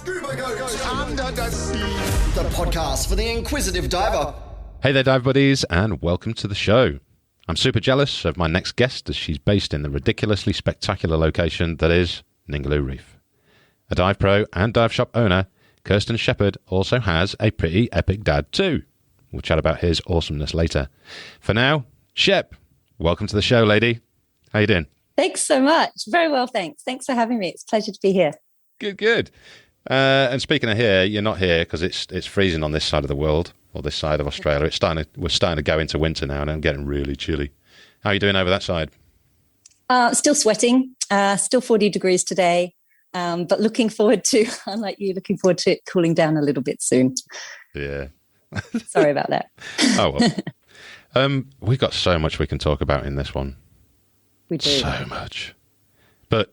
Scuba Goat under the sea. The podcast for the inquisitive diver. Hey there, dive buddies, and welcome to the show. I'm super jealous of my next guest as she's based in the ridiculously spectacular location that is Ningaloo Reef. A dive pro and dive shop owner, Kirsten Sheppard also has a pretty epic dad too. We'll chat about his awesomeness later. For now, Shep, welcome to the show, lady. How you doing? Thanks so much. Very well, thanks. Thanks for having me. It's a pleasure to be here. Good. And speaking of here, you're not here because it's freezing on this side of the world, or this side of Australia. We're starting to go into winter now, and I'm getting really chilly. How are you doing over that side? Still sweating. Still 40 degrees today. But looking forward to, unlike you, looking forward to it cooling down a little bit soon. Yeah. Sorry about that. Oh, well. We've got so much we can talk about in this one. We do. So much. But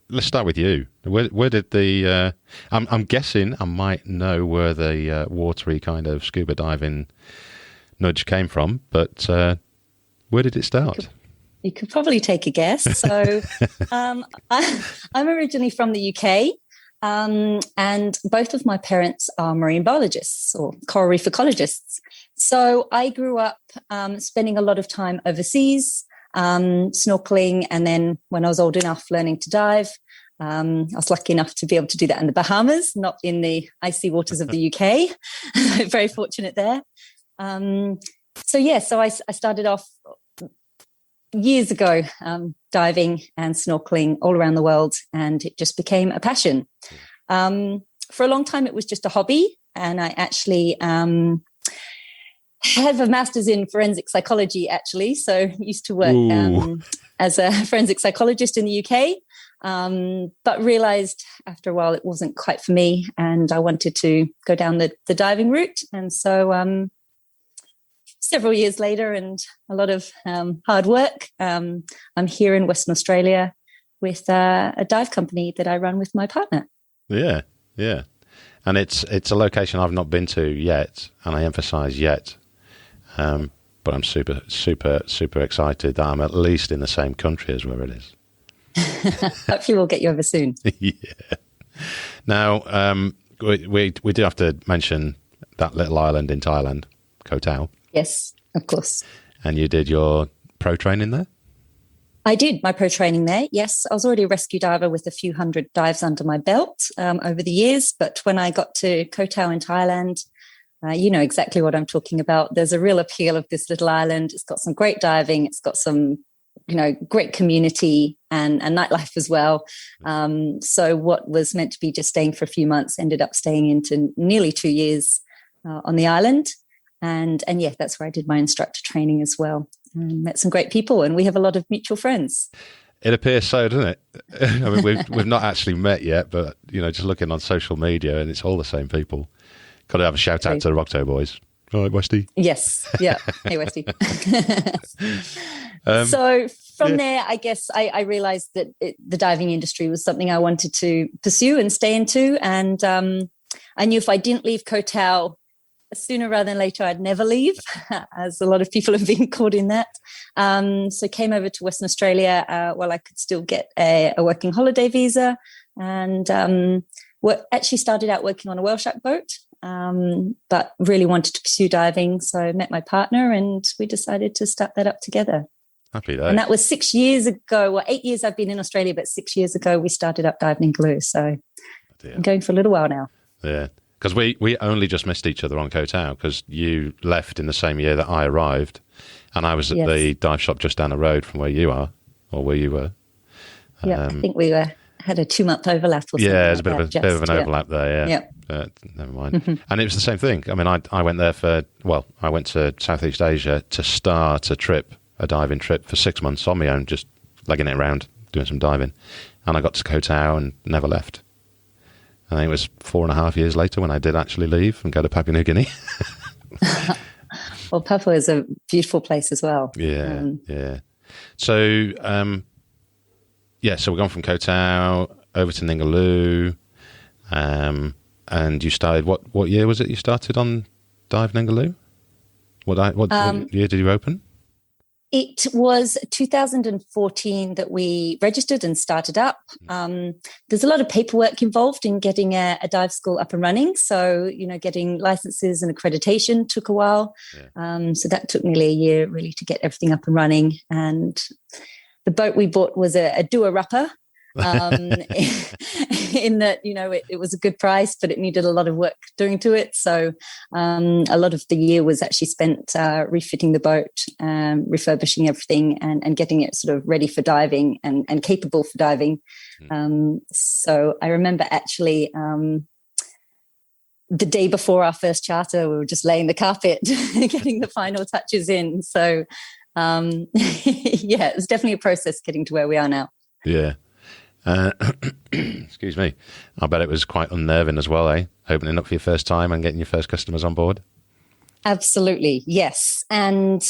let's start with you. Where did the... I'm guessing I might know where the watery kind of scuba diving nudge came from, but where did it start? You could probably take a guess. So I'm originally from the UK, and both of my parents are marine biologists or coral reef ecologists. So I grew up spending a lot of time overseas, snorkeling, and then when I was old enough, learning to dive. I was lucky enough to be able to do that in the Bahamas, not in the icy waters of the UK. Very fortunate there. So I started off years ago diving and snorkeling all around the world, and it just became a passion. For a long time, it was just a hobby, and I actually have a master's in forensic psychology, actually. So I used to work as a forensic psychologist in the UK, but realized after a while it wasn't quite for me, and I wanted to go down the diving route. And so several years later and a lot of hard work, I'm here in Western Australia with a dive company that I run with my partner. Yeah. And it's a location I've not been to yet, and I emphasize yet. But I'm super excited that I'm at least in the same country as where it is. Hopefully we'll get you over soon. Yeah. Now, we do have to mention that little island in Thailand, Koh Tao. Yes, of course. And you did your pro training there? I did my pro training there, yes. I was already a rescue diver with a few hundred dives under my belt over the years. But when I got to Koh Tao in Thailand, you know exactly what I'm talking about. There's a real appeal of this little island. It's got some great diving. It's got some, great community and nightlife as well. So what was meant to be just staying for a few months ended up staying into nearly 2 years on the island. And yeah, that's where I did my instructor training as well. Met some great people, and we have a lot of mutual friends. It appears so, doesn't it? I mean, we've not actually met yet, but just looking on social media, and it's all the same people. Got to have a shout out to the Rockto boys. All right, Westy. Yes, yeah. Hey, Westy. So from there, I guess I realised that the diving industry was something I wanted to pursue and stay into, and I knew if I didn't leave Koh Tao sooner rather than later, I'd never leave, as a lot of people have been caught in that. So came over to Western Australia while I could still get a working holiday visa, and actually started out working on a whale shark boat, but really wanted to pursue diving. So I met my partner, and we decided to start that up together. Happy days. And that was 6 years ago. Well, 8 years I've been in Australia, but 6 years ago we started up Dive Ningaloo. So I'm going for a little while now. Yeah. Because we only just missed each other on Koh Tao, because you left in the same year that I arrived, and I was at the dive shop just down the road from where you are, or where you were. Yeah, I think we had a 2-month overlap. Or yeah, there's like a bit of an overlap there. Yeah. Never mind. Mm-hmm. And it was the same thing. I mean, I went there I went to Southeast Asia to start a diving trip for 6 months on my own, just legging it around, doing some diving, and I got to Koh Tao and never left. I think it was 4.5 years later when I did actually leave and go to Papua New Guinea. Well, Papua is a beautiful place as well. Yeah, yeah. So, so we've gone from Koh Tao over to Ningaloo, and you started, what year was it you started on Dive Ningaloo? What year did you open? It was 2014 that we registered and started up. There's a lot of paperwork involved in getting a dive school up and running. So, getting licenses and accreditation took a while. Yeah. So that took nearly a year really to get everything up and running. And the boat we bought was a doer-upper. In that, it was a good price, but it needed a lot of work doing to it. So a lot of the year was actually spent refitting the boat, refurbishing everything and getting it sort of ready for diving and capable for diving. So I remember actually the day before our first charter, we were just laying the carpet, getting the final touches in. So it was definitely a process getting to where we are now. Yeah. Excuse me. I bet it was quite unnerving as well, eh? Opening up for your first time and getting your first customers on board. Absolutely, yes. And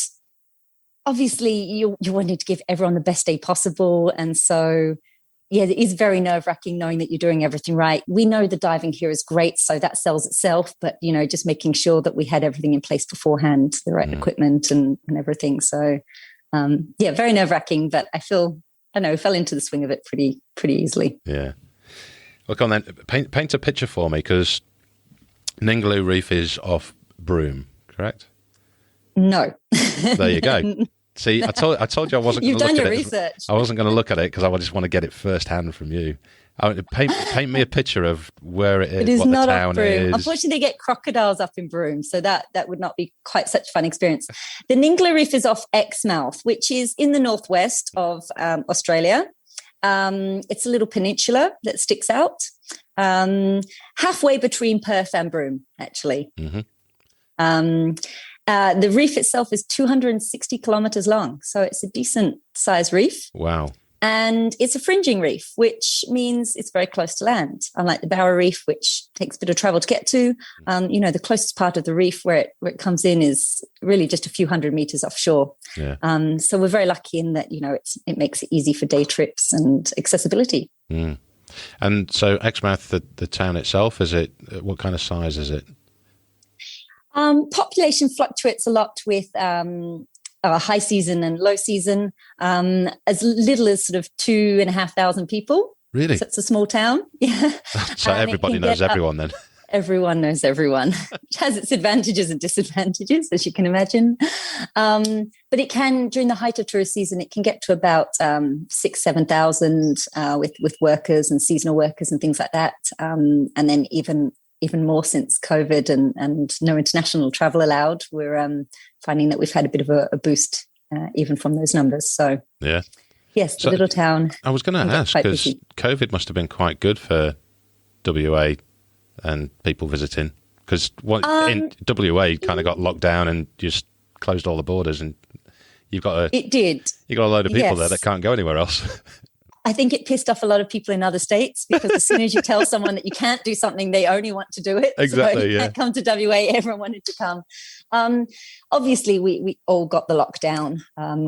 obviously you wanted to give everyone the best day possible. And so, it is very nerve-wracking knowing that you're doing everything right. We know the diving here is great, so that sells itself. But, just making sure that we had everything in place beforehand, the right equipment and everything. So, very nerve-wracking, but I fell into the swing of it pretty easily. Yeah. Well, come on then, paint a picture for me, because Ningaloo Reef is off Broome, correct? No. There you go. See, I told you I wasn't going to look at it. You've done your research. I wasn't going to look at it because I just want to get it firsthand from you. Paint me a picture of where it is, it is what not the town off Broome. is. Unfortunately, they get crocodiles up in Broome, so that would not be quite such a fun experience. The Ningaloo Reef is off Exmouth, which is in the northwest of Australia. It's a little peninsula that sticks out, halfway between Perth and Broome, actually. Mm-hmm. The reef itself is 260 kilometres long, so it's a decent sized reef. Wow. And it's a fringing reef, which means it's very close to land, unlike the Barrow Reef, which takes a bit of travel to get to. The closest part of the reef where it comes in is really just a few hundred meters offshore. Yeah. So we're very lucky in that, it makes it easy for day trips and accessibility. Mm. And so Exmouth, the town itself, what kind of size is it? Population fluctuates a lot with high season and low season, as little as sort of 2,500 people. Really? So it's a small town. Yeah. So everybody knows everyone then. Everyone knows everyone, which has its advantages and disadvantages, as you can imagine. But it can, during the height of tourist season, it can get to about 6,000-7,000 with workers and seasonal workers and things like that. And then even more since COVID and no international travel allowed, we're finding that we've had a bit of a boost even from those numbers. So, yeah. Yes, the little town. I was going to ask, because COVID must have been quite good for WA and people visiting, because in WA kind of got locked down and just closed all the borders, and it did. You got a load of people there that can't go anywhere else. I think it pissed off a lot of people in other states, because as soon as you tell someone that you can't do something, they only want to do it. Exactly, so you can't come to WA. Everyone wanted to come. Obviously, we all got the lockdown,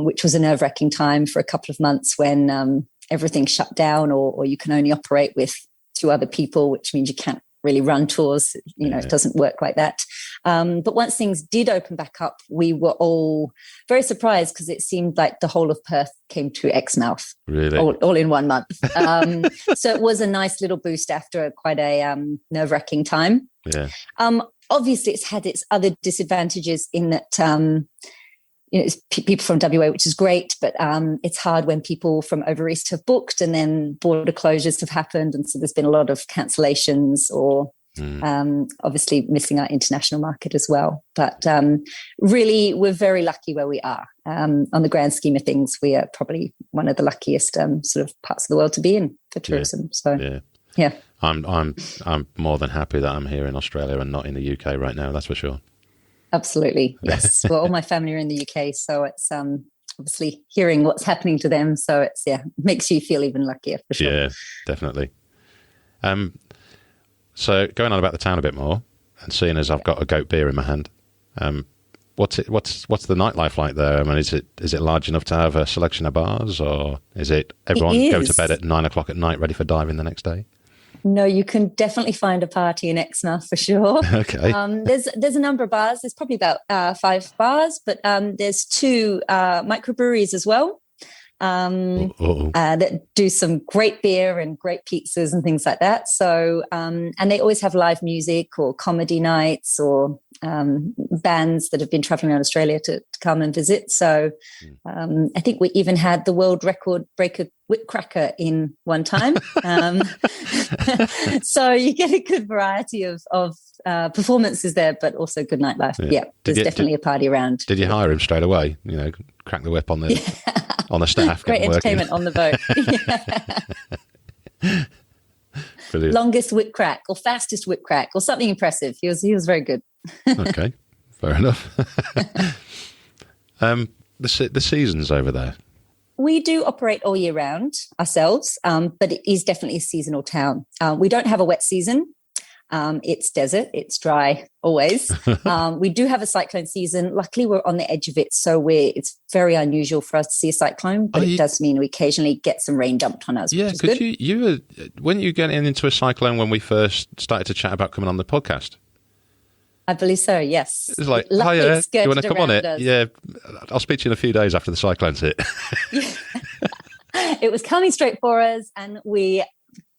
which was a nerve-wracking time for a couple of months when everything shut down, or you can only operate with 2 other people, which means you can't really run tours. It doesn't work like that. But once things did open back up, we were all very surprised, because it seemed like the whole of Perth came to Exmouth. Really? All in 1 month. So it was a nice little boost after quite a nerve-wracking time. Yeah. Obviously, it's had its other disadvantages in that it's people from WA, which is great, but it's hard when people from over east have booked and then border closures have happened. And so there's been a lot of cancellations, or obviously missing our international market as well. But really, we're very lucky where we are. On the grand scheme of things, we are probably one of the luckiest sort of parts of the world to be in for tourism. Yeah. I'm more than happy that I'm here in Australia and not in the UK right now. That's for sure. Absolutely. Yes. Well, all my family are in the UK, so it's obviously hearing what's happening to them. So it's, makes you feel even luckier for sure. Yeah, definitely. So going on about the town a bit more, and seeing as I've got a goat beer in my hand, what's the nightlife like there? I mean, is it large enough to have a selection of bars, or is it everyone go to bed at 9 o'clock at night ready for diving the next day? No, you can definitely find a party in Exmouth for sure. Okay. There's a number of bars. There's probably about 5 bars, but there's 2 microbreweries as well. That do some great beer and great pizzas and things like that. So, and they always have live music or comedy nights or bands that have been traveling around Australia to come and visit. So, I think we even had the world record breaker whipcracker in one time. So you get a good variety of performances there, but also good nightlife. Yeah, there's definitely a party around. Did you hire him straight away? Crack the whip on the on the staff. Great entertainment on the boat. Brilliant. Longest whip crack or fastest whip crack or something impressive. He was very good. Okay, fair enough. The seasons over there. We do operate all year round ourselves, but it is definitely a seasonal town. We don't have a wet season. It's desert. It's dry always. We do have a cyclone season. Luckily, we're on the edge of it, so it's very unusual for us to see a cyclone, but it does mean we occasionally get some rain dumped on us. Yeah, which is good. you weren't you getting into a cyclone when we first started to chat about coming on the podcast? I believe so, yes. It's like, hiya, do you want to come on it? Yeah, I'll speak to you in a few days after the cyclone's hit. It was coming straight for us, and we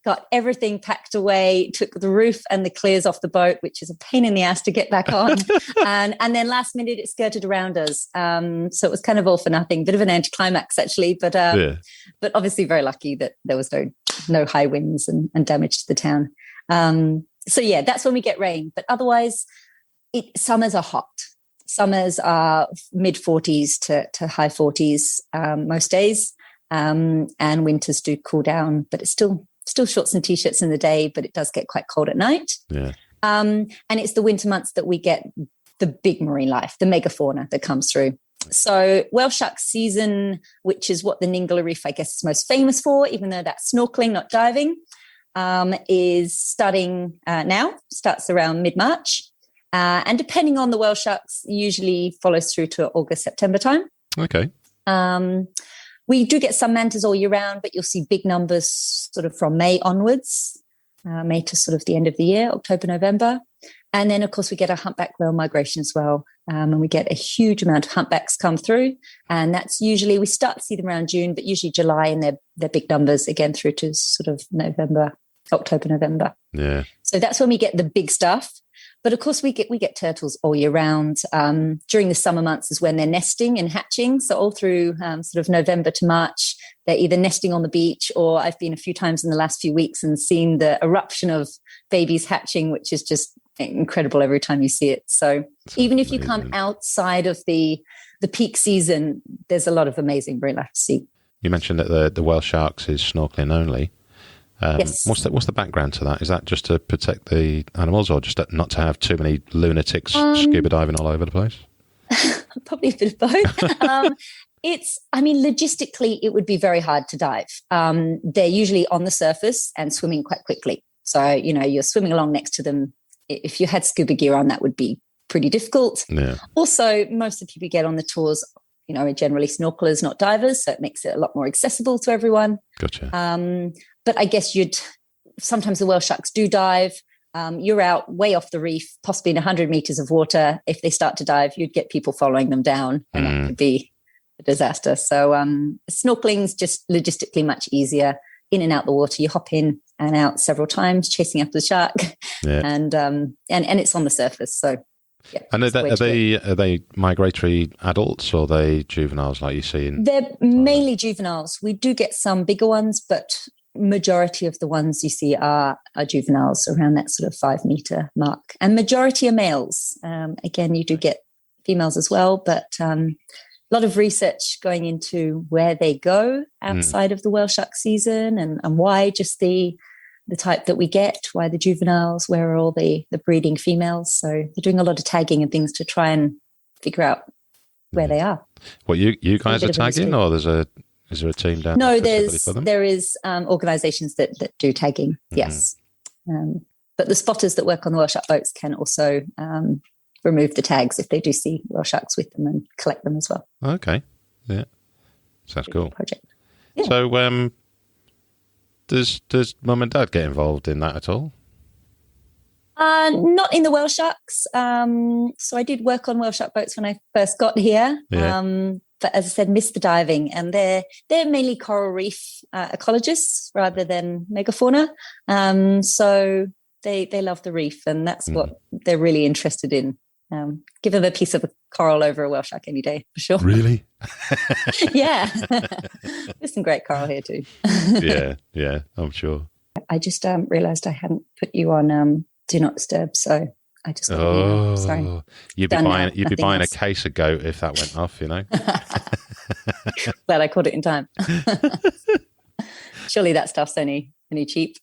got everything packed away, took the roof and the clears off the boat, which is a pain in the ass to get back on. and then last minute it skirted around us. So it was kind of all for nothing, bit of an anticlimax actually, but obviously very lucky that there was no high winds and damage to the town. So yeah, that's when we get rain. But otherwise, summers are hot. Summers are mid 40s to high 40s most days. And winters do cool down, but it's still shorts and t-shirts in the day, but it does get quite cold at night. Yeah. And it's the winter months that we get the big marine life, the megafauna that comes through. So whale shark season, which is what the Ningaloo Reef, I guess, is most famous for, even though that's snorkeling, not diving, is starting now, starts around mid-March. And depending on the whale sharks, usually follows through to August, September time. Okay. We do get some mantas all year round, but you'll see big numbers sort of from May onwards, May to sort of the end of the year, October, November. And then, of course, we get a humpback whale migration as well. And we get a huge amount of humpbacks come through. And that's usually, we start to see them around June, but usually July, and they're big numbers again through to sort of October, November. Yeah. So that's when we get the big stuff. But of course, we get turtles all year round. During the summer months is when they're nesting and hatching. So all through sort of November to March, they're either nesting on the beach, or I've been a few times in the last few weeks and seen the eruption of babies hatching, which is just incredible every time you see it. So even if you come outside of the peak season, there's a lot of amazing marine life to see. You mentioned that the whale sharks is snorkeling only. Yes. What's the background to that? Is that just to protect the animals, or just not to have too many lunatics scuba diving all over the place? Probably a bit of both. Logistically, it would be very hard to dive. They're usually on the surface and swimming quite quickly. So, you're swimming along next to them. If you had scuba gear on, that would be pretty difficult. Yeah. Also, most of the people who get on the tours, are generally snorkelers, not divers. So it makes it a lot more accessible to everyone. Gotcha. But I guess sometimes the whale sharks do dive. You're out way off the reef, possibly in 100 meters of water. If they start to dive, you'd get people following them down, and that could be a disaster. So snorkeling's just logistically much easier. In and out the water, you hop in and out several times, chasing after the shark, and it's on the surface. So, yeah. And are they migratory adults, or are they juveniles like you see in? They're mainly juveniles. We do get some bigger ones, but majority of the ones you see are juveniles, around that sort of 5 meter mark, and majority are males. Again, you do get females as well, but a lot of research going into where they go outside of the whale shark season, and why just the type that we get, why the juveniles, where are all the breeding females. So they're doing a lot of tagging and things to try and figure out where they are. Well, you guys are tagging, or is there a team down? No, there is organisations that do tagging, yes. But the spotters that work on the whale shark boats can also remove the tags if they do see whale sharks with them, and collect them as well. Okay, yeah, sounds cool. Project. Yeah. So Does mum and dad get involved in that at all? Not in the whale sharks. So I did work on whale shark boats when I first got here. Yeah. But as I said, missed the diving, and they're mainly coral reef ecologists rather than megafauna. So they love the reef, and that's what they're really interested in. Give them a piece of a coral over a whale shark any day, for sure. Really? Yeah. There's some great coral here too. yeah, I'm sure. I just realised I hadn't put you on Do Not Disturb, so I just sorry. You'd be buying a case of goat if that went off, you know. Glad I caught it in time. Surely that stuff's only cheap.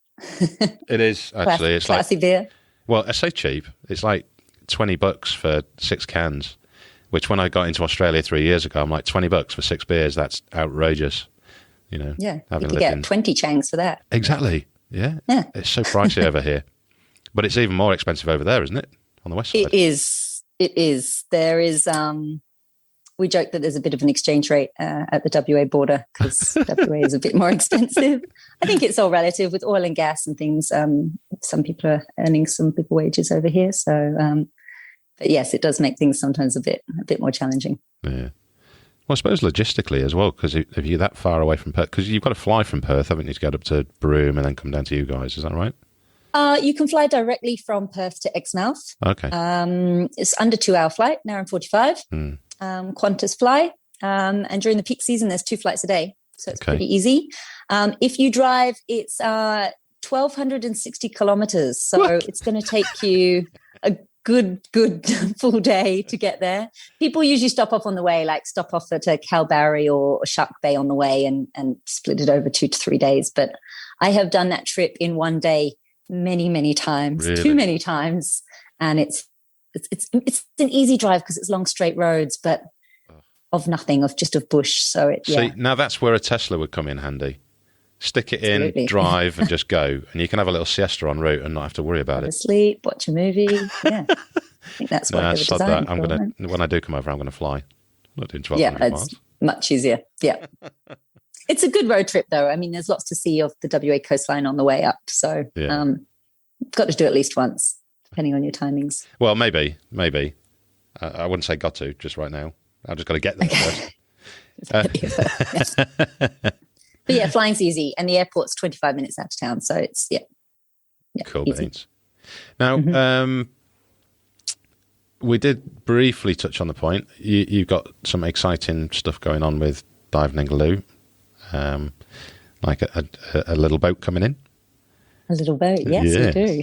It is actually. It's classy beer. Well, I say cheap. It's like $20 for 6 cans. Which, when I got into Australia 3 years ago, I'm like, $20 for 6 beers. That's outrageous. You know. Yeah, you could get 20 changs for that. Exactly. Yeah. It's so pricey over here. But it's even more expensive over there, isn't it? On the west side. It is. There is, we joke that there's a bit of an exchange rate at the WA border because WA is a bit more expensive. I think it's all relative with oil and gas and things. Some people are earning some big wages over here. So, but yes, it does make things sometimes a bit more challenging. Yeah. Well, I suppose logistically as well, because if you're that far away from Perth, because you've got to fly from Perth, haven't you, to get up to Broome and then come down to you guys. Is that right? You can fly directly from Perth to Exmouth. Okay. It's under 2-hour flight, an hour and 45. Qantas fly. And during the peak season, there's 2 flights a day. So it's pretty easy. If you drive, it's 1,260 kilometers. So it's going to take you a good full day to get there. People usually stop off on the way, like stop off at Kalbarri or Shark Bay on the way and split it over 2 to 3 days. But I have done that trip in one day many times, really? Too many times, and it's an easy drive because it's long straight roads, but of bush. So See, now that's where a Tesla would come in handy. Stick it in, drive, and just go, and you can have a little siesta en route and not have to worry about it. Sleep, watch a movie. Yeah, I think that's what they were designed for. When I do come over, I'm gonna fly. I'm not doing 1,200 miles. It's much easier. Yeah. It's a good road trip, though. I mean, there's lots to see of the WA coastline on the way up. So got to do it at least once, depending on your timings. Well, maybe. I wouldn't say got to, just right now. I've just got to get there first. But yeah, flying's easy. And the airport's 25 minutes out of town. So it's, cool easy. beans. Now, we did briefly touch on the point. You've got some exciting stuff going on with Dive Ningaloo. Like a little boat coming in. A little boat, yes, we do.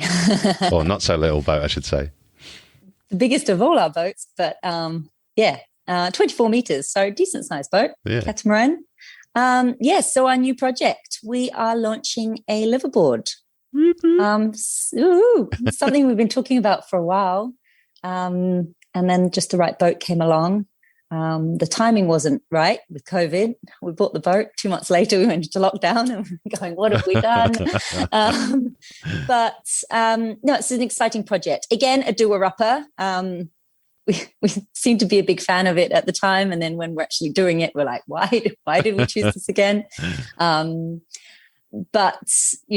Or not so little boat, I should say. The biggest of all our boats, but 24 meters, so decent sized boat, catamaran. So our new project, we are launching a liveaboard. Something we've been talking about for a while. And then just the right boat came along. The timing wasn't right with COVID. We bought the boat. 2 months later, we went into lockdown and we're going, what have we done? No, it's an exciting project. Again, a doer-upper. We seemed to be a big fan of it at the time. And then when we're actually doing it, we're like, why did we choose this again? But,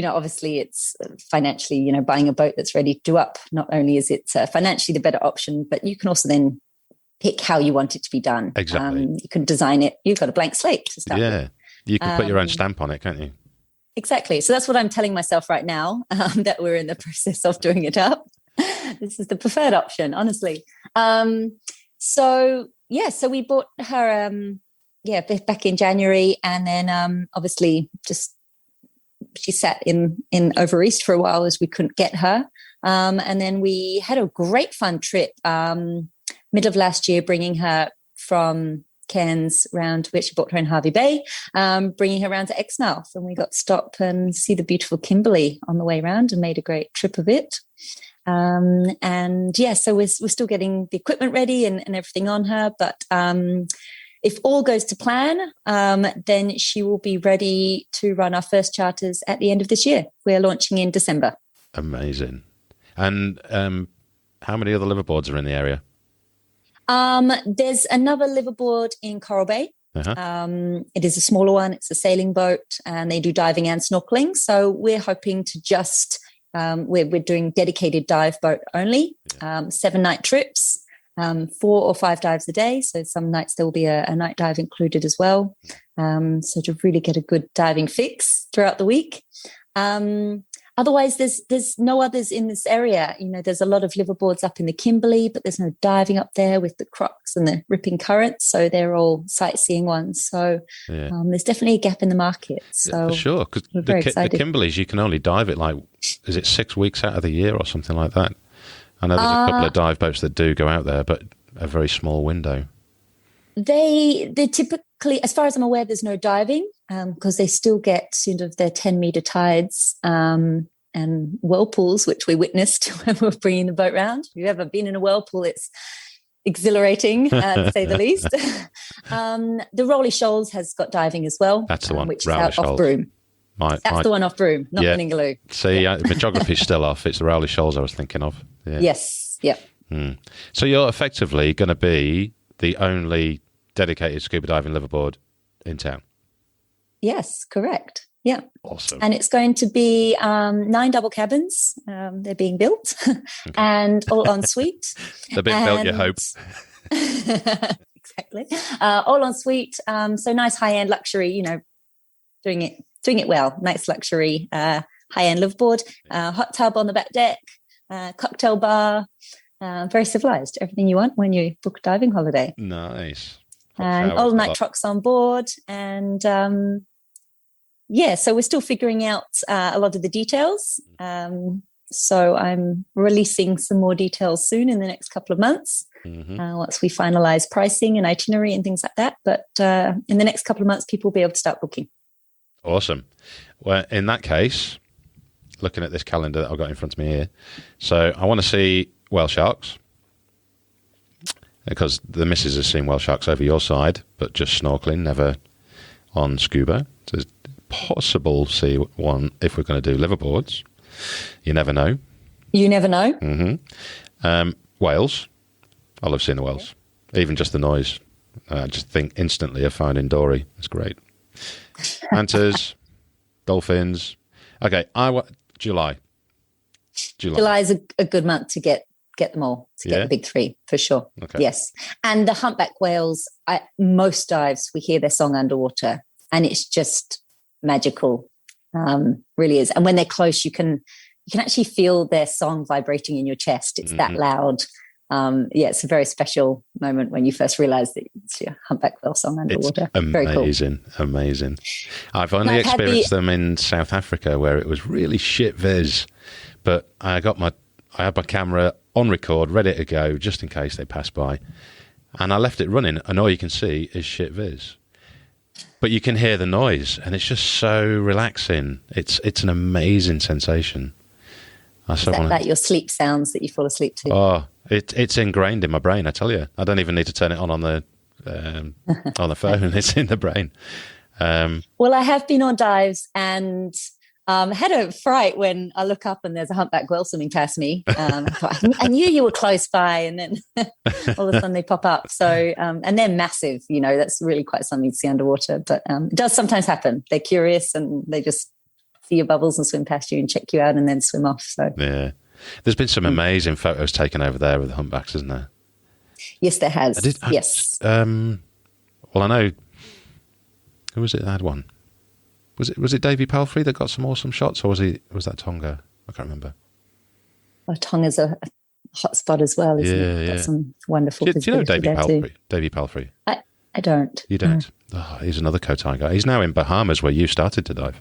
obviously it's financially, buying a boat that's ready to do up. Not only is it financially the better option, but you can also then pick how you want it to be done. Exactly. You can design it. You've got a blank slate to start with. You can put your own stamp on it, can't you? Exactly. So that's what I'm telling myself right now, that we're in the process of doing it up. This is the preferred option, honestly. So we bought her, back in January. And then obviously just she sat in over East for a while as we couldn't get her. And then we had a great fun trip middle of last year, bringing her from Cairns round, which we bought her in Harvey Bay, bringing her around to Exmouth, and we got to stop and see the beautiful Kimberley on the way around and made a great trip of it. So we're still getting the equipment ready and everything on her, but if all goes to plan, then she will be ready to run our first charters at the end of this year. We're launching in December. Amazing. And how many other liveaboards are in the area? There's another liveaboard in Coral Bay. It is a smaller one. It's a sailing boat, and they do diving and snorkeling. So we're hoping to just we're doing dedicated dive boat only, 7-night trips, 4 or 5 dives a day. So some nights there will be a night dive included as well. So to really get a good diving fix throughout the week. Otherwise, there's no others in this area. There's a lot of liveaboards up in the Kimberley, but there's no diving up there with the crocs and the ripping currents. So they're all sightseeing ones. So there's definitely a gap in the market. So for sure, because the Kimberleys, you can only dive it is it 6 weeks out of the year or something like that? I know there's a couple of dive boats that do go out there, but a very small window. They typically, as far as I'm aware, there's no diving because they still get sort of their 10-meter tides and whirlpools, which we witnessed when we were bringing the boat round. If you've ever been in a whirlpool, it's exhilarating, to say the least. The Rolly Shoals has got diving as well. That's the one, which is out off Broome. That's the one off Broome, not the Ningaloo. See, the geography's still off. It's the Rowley Shoals I was thinking of. Yeah. Yes, yeah. So you're effectively going to be the only dedicated scuba diving liveaboard in town? Yes, correct. Yeah. Awesome. And it's going to be 9 double cabins. They're being built and all en suite. They're being built, you hope. Exactly. All en suite. So nice high-end luxury, doing it well. Nice luxury high-end liveaboard, hot tub on the back deck, cocktail bar, very civilized. Everything you want when you book a diving holiday. Nice. And all night trucks on board. And so we're still figuring out a lot of the details. So I'm releasing some more details soon in the next couple of months once we finalize pricing and itinerary and things like that. But in the next couple of months, people will be able to start booking. Awesome. Well, in that case, looking at this calendar that I've got in front of me here, so I want to see whale sharks, because the missus has seen whale sharks over your side, but just snorkeling, never on scuba. So it's possible to see one if we're going to do liveaboards. You never know. You never know. Whales. I love seeing the whales. Even just the noise. I just think instantly of finding Dory. It's great. Mantas, dolphins. Okay, July. July is a good month to get them all, to get the big 3 for sure. Okay. Yes. And the humpback whales, most dives, we hear their song underwater and it's just magical. Really is. And when they're close, you can actually feel their song vibrating in your chest. It's that loud. It's a very special moment when you first realize that it's your humpback whale song underwater. It's amazing, very cool. Amazing. I've only experienced them in South Africa where it was really shit viz, but I had my camera on record, ready to go, just in case they passed by. And I left it running, and all you can see is shit viz. But you can hear the noise, and it's just so relaxing. It's an amazing sensation. Is that your sleep sounds that you fall asleep to? Oh, it's ingrained in my brain, I tell you. I don't even need to turn it on the phone. It's in the brain. Well, I have been on dives and had a fright when I look up and there's a humpback whale swimming past me. I knew you were close by, and then all of a sudden they pop up. So, and they're massive. That's really quite something to see underwater. But it does sometimes happen. They're curious and they just see your bubbles and swim past you and check you out and then swim off. So yeah, there's been some amazing photos taken over there with the humpbacks, isn't there? Yes, there has. Yes. Well, I know. Who was it that had one? Was it Davey Palfrey that got some awesome shots, or was that Tonga? I can't remember. Well, Tonga's a hot spot as well, isn't it? Got some wonderful do you know Davey Palfrey? Davey Palfrey? I don't. You don't? No. Oh, he's another Kotai guy. He's now in Bahamas, where you started to dive.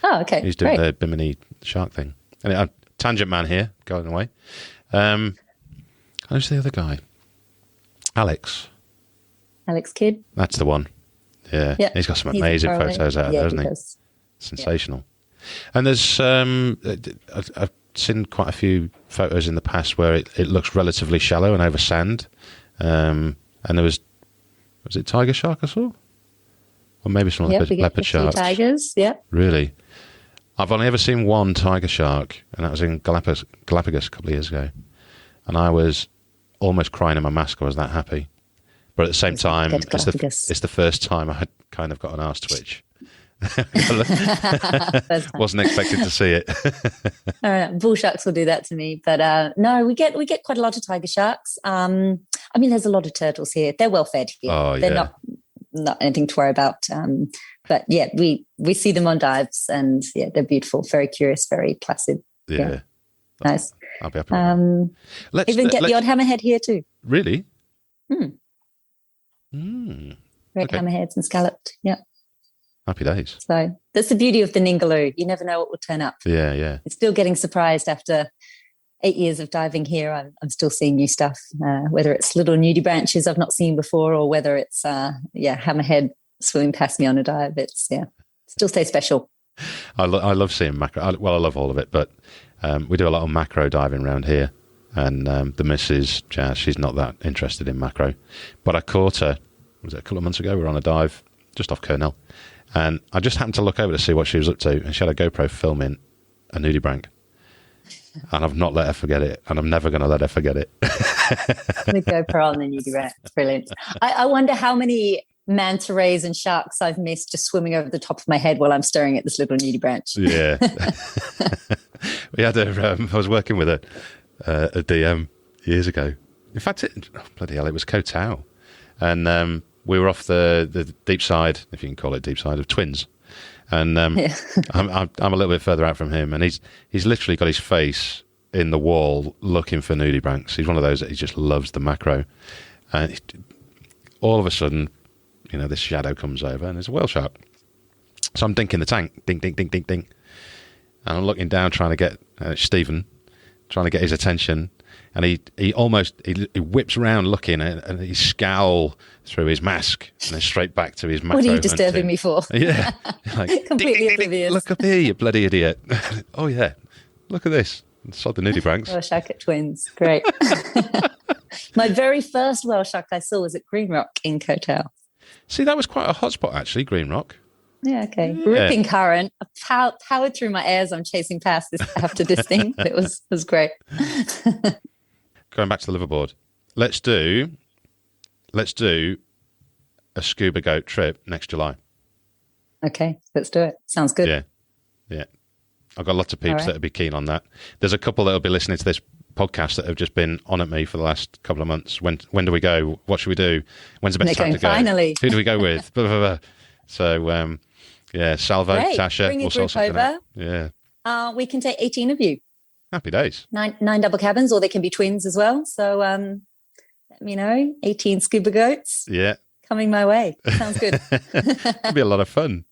Oh, okay. He's doing the Bimini shark thing. And tangent man here, going away. Who's the other guy? Alex Kidd. That's the one. Yeah. He's got some amazing photos out there, hasn't he? Does. Sensational. Yeah. And there's I've seen quite a few photos in the past where it looks relatively shallow and over sand. And there was it tiger shark I saw? Or maybe some leopard sharks. Tigers, yeah. Really? I've only ever seen one tiger shark, and that was in Galapagos a couple of years ago. And I was almost crying in my mask. I was that happy. But at the same time, Galapagos. it's the first time I kind of got an arse twitch. Wasn't expecting to see it. Bull sharks will do that to me, but no, we get quite a lot of tiger sharks. I mean, there's a lot of turtles here. They're well fed here. Oh, they're not anything to worry about. But yeah, we see them on dives, and yeah, they're beautiful, very curious, very placid. Yeah. Nice. I'll be happy with that. Even get the odd hammerhead here too. Really? Great hammerheads and scalloped. Yeah. Happy days. So that's the beauty of the Ningaloo. You never know what will turn up. Yeah. It's still getting surprised after 8 years of diving here. I'm still seeing new stuff, whether it's little nudibranches I've not seen before, or whether it's hammerhead swimming past me on a dive. It's still stays special. I love seeing macro. I love all of it, but we do a lot of macro diving around here, and the missus Jazz, she's not that interested in macro, but I caught her. Was it a couple of months ago? We were on a dive just off Kernel, and I just happened to look over to see what she was up to, and she had a GoPro filming a nudibranch. And I've not let her forget it, and I'm never going to let her forget it. The GoPro on the nudibranch. It's brilliant. I wonder how many manta rays and sharks I've missed just swimming over the top of my head while I'm staring at this little nudibranch. Yeah. We had I was working with a DM years ago. In fact, bloody hell, it was Koh Tao. And we were off the deep side, if you can call it deep side, of Twins. And I'm a little bit further out from him, and he's literally got his face in the wall looking for nudibranchs. He's one of those that he just loves the macro. And all of a sudden, this shadow comes over, and there's a whale shark. So I'm dinking the tank, ding, ding, ding, ding, ding. And I'm looking down, trying to get Stephen, trying to get his attention. And he whips around looking, and he scowl through his mask and then straight back to his macro. What are you disturbing me for? Yeah. Like, completely oblivious. Look up here, you bloody idiot. Oh, yeah. Look at this. Sod the nudibranchs. Whale shark at Twins. Great. My very first whale shark I saw was at Green Rock in Koh Tao. See, that was quite a hot spot, actually, Green Rock. Yeah, okay. Yeah. Ripping current. I powered through my eir as I'm chasing past after this thing. It was great. Going back to the liveaboard, let's do a Scuba Goat trip next July. Okay, let's do it. Sounds good. Yeah. I've got lots of peeps that would be keen on that. There's a couple that will be listening to this podcast that have just been on at me for the last couple of months. When do we go? What should we do? When's the best time to go? Finally. Who do we go with? Blah, blah, blah. So, Salvo, Great. Tasha, Bring we'll your sort group something over. out. Yeah. We can take 18 of you. Happy days. 9 double cabins, or they can be twins as well. So let me know. 18 scuba goats. Yeah. Coming my way. Sounds good. It'll be a lot of fun.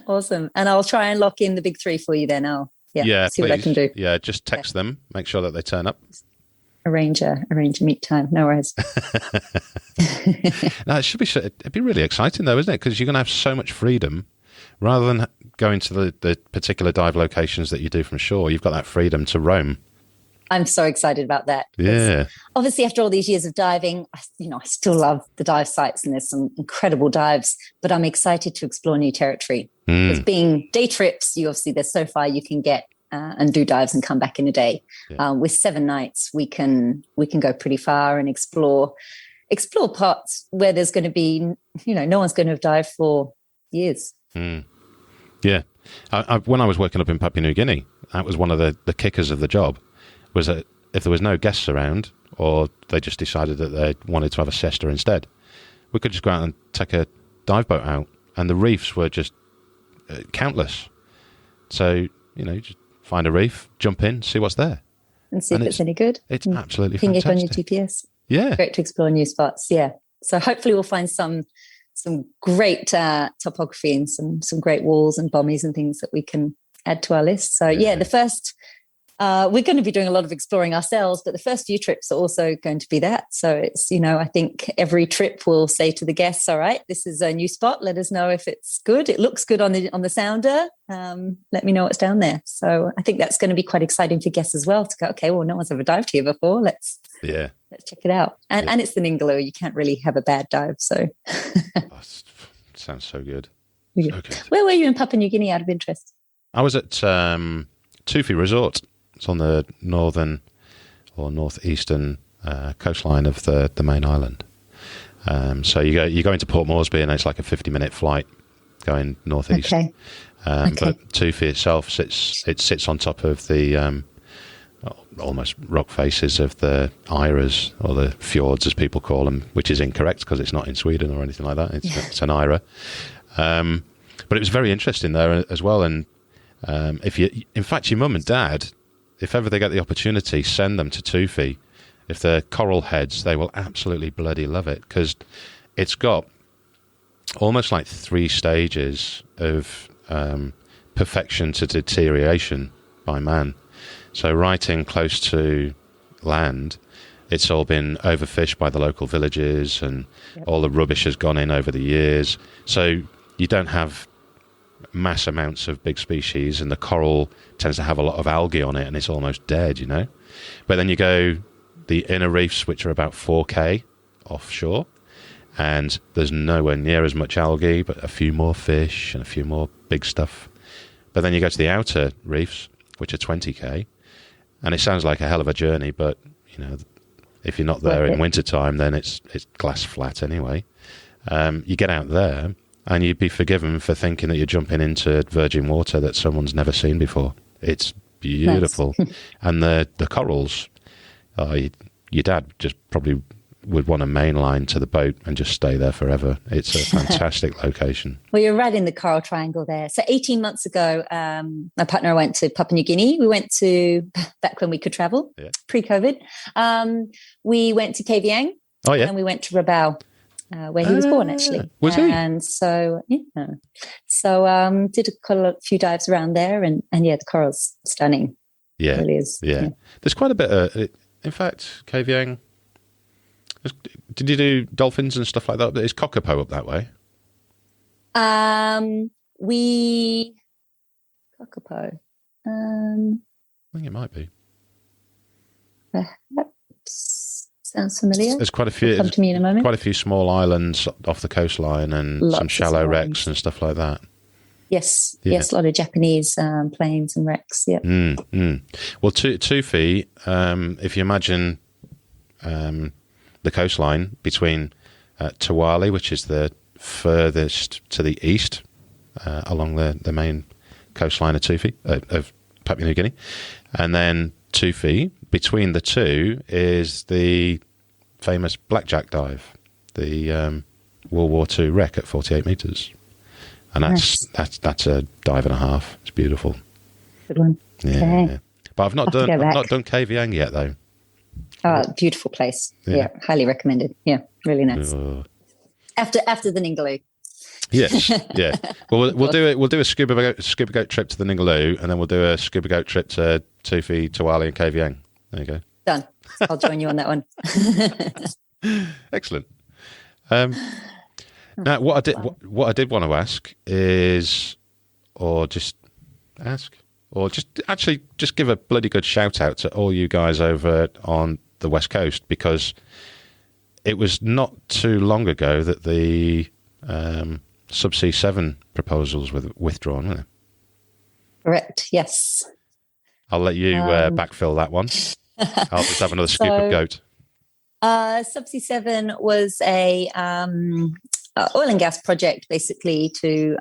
Awesome. And I'll try and lock in the big 3 for you then. I'll see what I can do. Yeah, just text them. Make sure that they turn up. Arrange a meet time. No worries. No, it'd be really exciting though, isn't it? Because you're going to have so much freedom. Rather than going to the particular dive locations that you do from shore, you've got that freedom to roam. I'm so excited about that. Yeah. Obviously, after all these years of diving, I still love the dive sites, and there's some incredible dives, but I'm excited to explore new territory. Because being day trips, there's so far you can get and do dives and come back in a day. Yeah. With 7 nights, we can go pretty far and explore parts where there's going to be, no one's going to have dived for years. Yeah. When I was working up in Papua New Guinea, that was one of the kickers of the job, was that if there was no guests around, or they just decided that they wanted to have a siesta instead, we could just go out and take a dive boat out, and the reefs were just countless. So, just find a reef, jump in, see what's there. And see if it's any good. It's absolutely fantastic. Ping it on your GPS. Yeah. Great to explore new spots. Yeah. So hopefully we'll find some great topography and some great walls and bommies and things that we can add to our list. So the first, we're going to be doing a lot of exploring ourselves, but the first few trips are also going to be that. So it's, I think every trip will say to the guests, all right, this is a new spot. Let us know if it's good. It looks good on the sounder. Let me know what's down there. So I think that's going to be quite exciting for guests as well to go, okay, well, no one's ever dived here before. Let's check it out. And it's the Ningaloo. You can't really have a bad dive. So sounds so good. So good. Where were you in Papua New Guinea out of interest? I was at Tufi Resort. It's on the northern or northeastern coastline of the main island. So you go into Port Moresby, and it's like a 50-minute flight going northeast. Okay. But Tufi itself sits on top of the almost rock faces of the Iras, or the fjords as people call them, which is incorrect because it's not in Sweden or anything like that. It's an Ira. But it was very interesting there as well. And in fact, your mum and dad, if ever they get the opportunity, send them to Tufi. If they're coral heads, they will absolutely bloody love it, because it's got almost like 3 stages of perfection to deterioration by man. So right in close to land, it's all been overfished by the local villages, and all the rubbish has gone in over the years. So you don't have mass amounts of big species, and the coral tends to have a lot of algae on it, and it's almost dead, you know. But then you go the inner reefs, which are about 4K offshore, and there's nowhere near as much algae, but a few more fish and a few more big stuff. But then you go to the outer reefs, which are 20K, and it sounds like a hell of a journey, but you know, if you're not there in wintertime, then it's glass flat anyway. You get out there, and you'd be forgiven for thinking that you're jumping into virgin water that someone's never seen before. It's beautiful. Nice. And the corals, your dad just probably would want a main line to the boat and just stay there forever. It's a fantastic location. Well, you're right in the Coral Triangle there. So 18 months ago, my partner and I went to Papua New Guinea. We went to, back when we could travel, pre-COVID. We went to Kavieng. Oh, yeah. And we went to Rabaul, where he was born, actually. Was he? And so, yeah. So did a few dives around there, and yeah, the coral's stunning. Yeah. It really is. Yeah. There's quite a bit in fact, Kavieng, did you do dolphins and stuff like that? Is Kokopo up that way? Kokopo. I think it might be. Perhaps. Sounds familiar. There's quite a few. Come to me in a moment. Quite a few small islands off the coastline, and some shallow wrecks and stuff like that. Yes, yes, a lot of Japanese planes and wrecks. Yeah. Well, Tufi, if you imagine the coastline between Tawali, which is the furthest to the east along the main coastline of Tufi, of Papua New Guinea, and then Tufi, between the two is the famous blackjack dive, the World War II wreck at 48 metres. And that's a dive and a half. It's beautiful. Good one. Yeah. Okay. But I've not done Kavieng yet, though. Oh, beautiful place. Yeah, highly recommended. Yeah, really nice. After the Ningaloo. Yes, yeah. Well, we'll do a scuba goat trip to the Ningaloo, and then we'll do a scuba goat trip to Tufi, Tawali, and Kavieng. There you go. Done. I'll join you on that one. Excellent. Now, what I did want to ask is, or just give a bloody good shout out to all you guys over on the West Coast, because it was not too long ago that the Subsea 7 proposals were withdrawn, weren't they? Correct. Yes. I'll let you backfill that one. I'll just have another scoop of goat. Subsea 7 was a oil and gas project, basically, to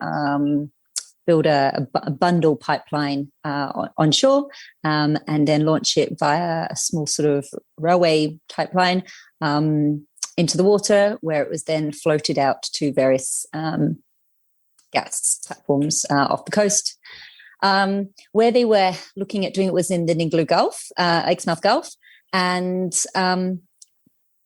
build a bundle pipeline onshore, and then launch it via a small sort of railway type line into the water, where it was then floated out to various gas platforms off the coast. Where they were looking at doing it was in the Ningaloo Gulf, Exmouth Gulf, and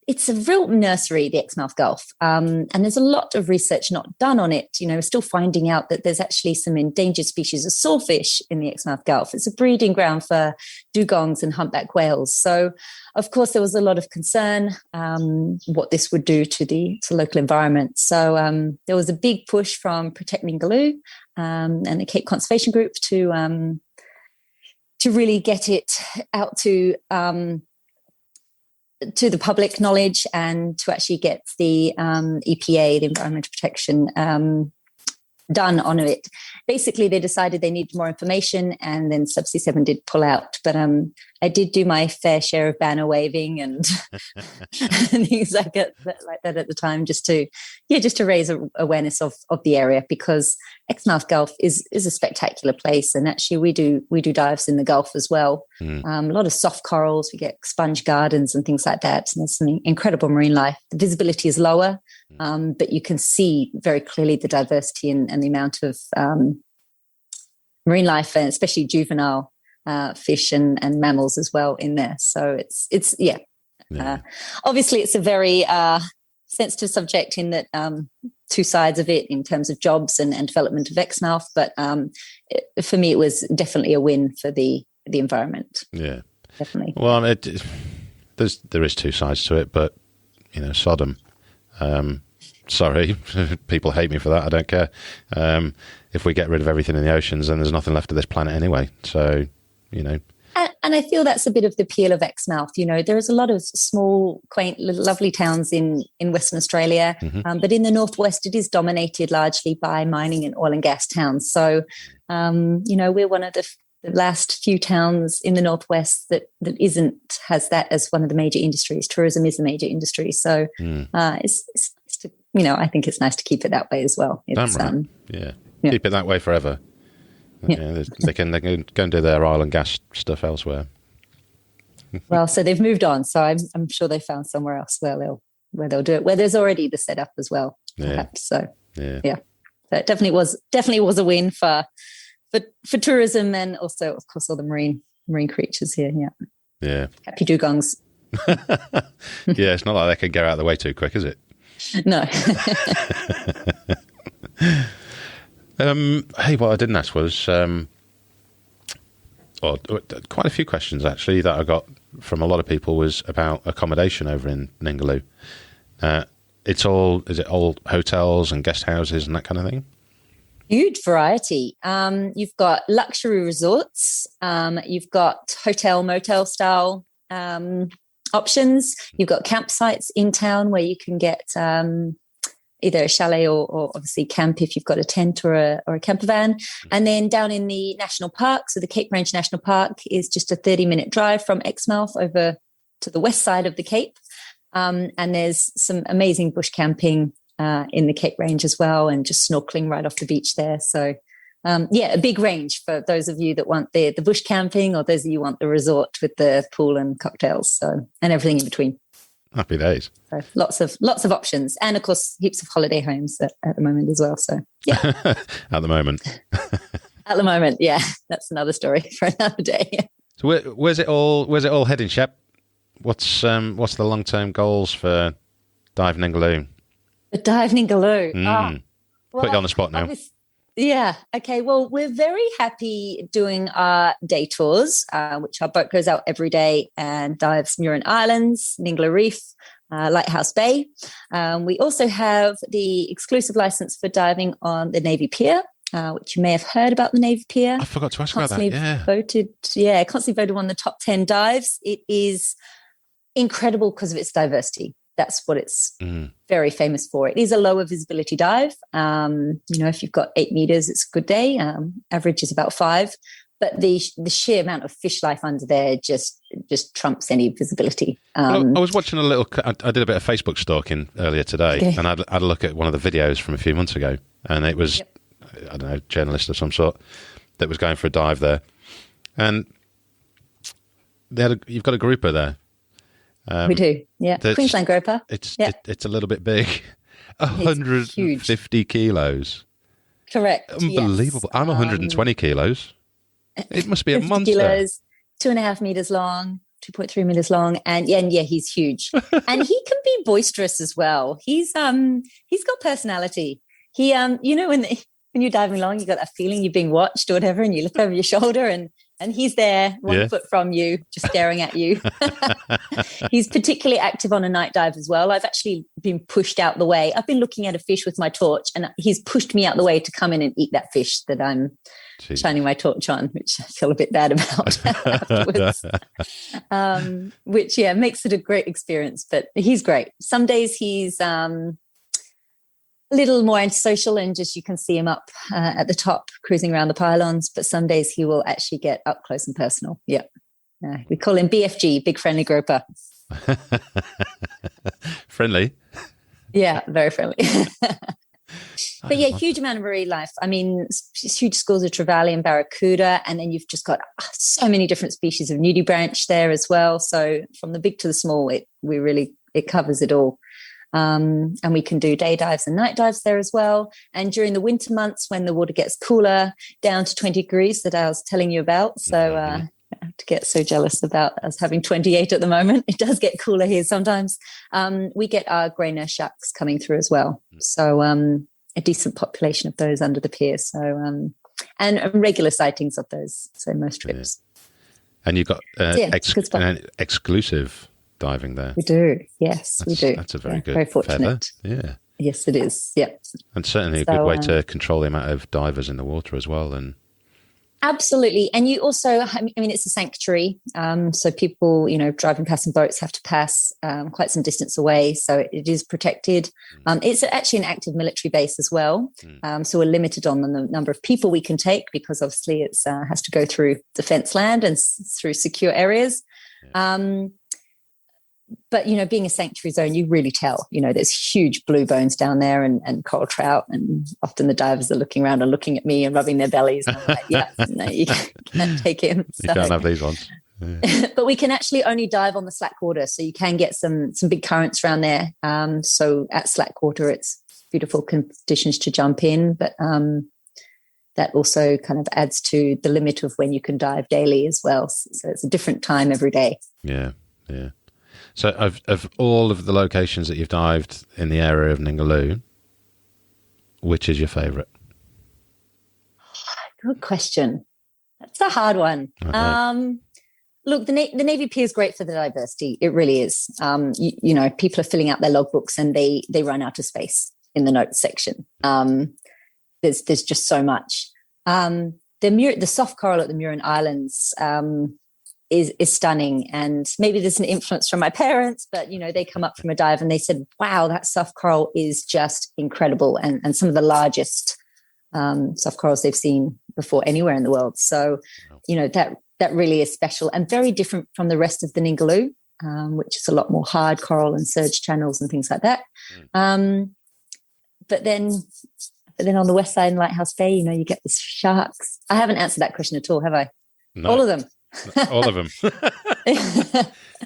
it's a real nursery, the Exmouth Gulf, and there's a lot of research not done on it. You know, we're still finding out that there's actually some endangered species of sawfish in the Exmouth Gulf. It's a breeding ground for dugongs and humpback whales. So, of course, there was a lot of concern what this would do to the local environment. So there was a big push from Protect Ningaloo and the Cape Conservation Group to really get it out to the public knowledge, and to actually get the EPA, the Environmental Protection done on it. Basically, they decided they needed more information, and then Subsea 7 did pull out. But I did do my fair share of banner waving and things like that at the time, just to raise awareness of the area, because Exmouth Gulf is a spectacular place, and actually we do dives in the Gulf as well. A lot of soft corals, we get sponge gardens and things like that. And there's some incredible marine life. The visibility is lower, but you can see very clearly the diversity and the amount of marine life, and especially juvenile fish and mammals as well in there. So it's obviously it's a very sensitive subject in that two sides of it in terms of jobs and development of Exmouth. But for me, it was definitely a win for the environment. Yeah, definitely. Well, there is two sides to it, but Sodom. Sorry, people hate me for that. I don't care. If we get rid of everything in the oceans, then there's nothing left of this planet anyway. So, And I feel that's a bit of the appeal of Exmouth. There is a lot of small, quaint, lovely towns in Western Australia, but in the northwest, it is dominated largely by mining and oil and gas towns. So, we're one of the last few towns in the northwest that has that as one of the major industries. Tourism is a major industry, so it's I think it's nice to keep it that way as well. It's, right. Keep it that way forever. Yeah. They can go and do their oil and gas stuff elsewhere. Well, so they've moved on. So I'm sure they found somewhere else where they'll do it, where there's already the setup as well. Perhaps. So So it definitely was a win for tourism, and also, of course, all the marine creatures here. Yeah. Happy dugongs. Yeah, it's not like they can get out of the way too quick, is it? No. Hey, what I didn't ask was, quite a few questions actually that I got from a lot of people was about accommodation over in Ningaloo. Is it all hotels and guest houses and that kind of thing? Huge variety. You've got luxury resorts. You've got hotel, motel style options. You've got campsites in town where you can get either a chalet or obviously camp if you've got a tent or a camper van. And then down in the national park, so the Cape Range National Park is just a 30-minute drive from Exmouth over to the west side of the Cape. And there's some amazing bush camping in the Cape Range as well, and just snorkeling right off the beach there. So a big range for those of you that want the bush camping, or those of you who want the resort with the pool and cocktails, and everything in between. Happy days. So lots of options, and of course heaps of holiday homes at the moment as well. So At the moment. At the moment, that's another story for another day. So where's it all heading, Shep? What's the long-term goals for Dive Ningaloo? The Dive Ningaloo. Put you on the spot now. Yeah. Okay. Well, we're very happy doing our day tours, which our boat goes out every day and dives Murin Islands, Ningaloo Reef, Lighthouse Bay. We also have the exclusive license for diving on the Navy Pier, which you may have heard about the Navy Pier. I forgot to ask about that. Yeah. Constantly voted one of the top 10 dives. It is incredible because of its diversity. That's what it's very famous for. It is a lower visibility dive. If you've got 8 meters, it's a good day. Average is about 5. But the sheer amount of fish life under there just trumps any visibility. I was watching I did a bit of Facebook stalking earlier today, and I had a look at one of the videos from a few months ago, and it was, I don't know, a journalist of some sort that was going for a dive there. And you've got a grouper there. We do, Queensland grouper. It's a little bit big. 150 kilos. Correct. Unbelievable. Yes. I'm 120 kilos. It must be a monster. Kilos, 2.5 meters long, 2.3 meters long, and he's huge. And he can be boisterous as well. He's got personality. He when you're diving along, you got that feeling you're being watched or whatever, and you look over your shoulder and he's there 1 foot from you, just staring at you. He's particularly active on a night dive as well. I've actually been pushed out the way. I've been looking at a fish with my torch, and he's pushed me out the way to come in and eat that fish that I'm shining my torch on, which I feel a bit bad about afterwards. Which makes it a great experience. But he's great. Some days he's a little more antisocial, and just you can see him up at the top cruising around the pylons. But some days he will actually get up close and personal. Yeah. We call him BFG, Big Friendly Groper. Friendly? Yeah, very friendly. But yeah, huge amount of marine life. I mean, huge schools of trevally and barracuda, and then you've just got so many different species of nudibranch there as well. So from the big to the small, it covers it all. And we can do day dives and night dives there as well. And during the winter months, when the water gets cooler, down to 20 degrees that I was telling you about. So I have to get so jealous about us having 28 at the moment. It does get cooler here sometimes. We get our grey nurse sharks coming through as well. So a decent population of those under the pier. So and regular sightings of those. So most trips. Yeah. And you've got exclusive diving there. We do. Yes, we do. That's a very good very fortunate. Feather. Yeah. Yes, it is. Yeah. And certainly a good way to control the amount of divers in the water as well. And absolutely. And you also, I mean, it's a sanctuary. So people, driving past in boats have to pass quite some distance away. So it is protected. It's actually an active military base as well. So we're limited on the number of people we can take, because obviously it has to go through defence land and through secure areas. Yeah. But, being a sanctuary zone, you really tell, there's huge blue bones down there and coral trout. And often the divers are looking around and looking at me and rubbing their bellies. And I'm like, yeah, no, you can't take him. So. You can't have these ones. Yeah. But we can actually only dive on the slack water. So you can get some big currents around there. So at slack water, it's beautiful conditions to jump in. But that also kind of adds to the limit of when you can dive daily as well. So it's a different time every day. Yeah, yeah. So of all of the locations that you've dived in the area of Ningaloo, which is your favourite? Good question. That's a hard one. Look, the Navy Pier is great for the diversity. It really is. People are filling out their logbooks and they run out of space in the notes section. There's just so much. The soft coral at the Murin Islands is stunning, and maybe there's an influence from my parents, but they come up from a dive and they said, wow, that soft coral is just incredible, and some of the largest soft corals they've seen before anywhere in the world. So that really is special and very different from the rest of the Ningaloo, which is a lot more hard coral and surge channels and things like that. But then on the west side in Lighthouse Bay, you get the sharks. I haven't answered that question at all, have I? No. All of them. All of them.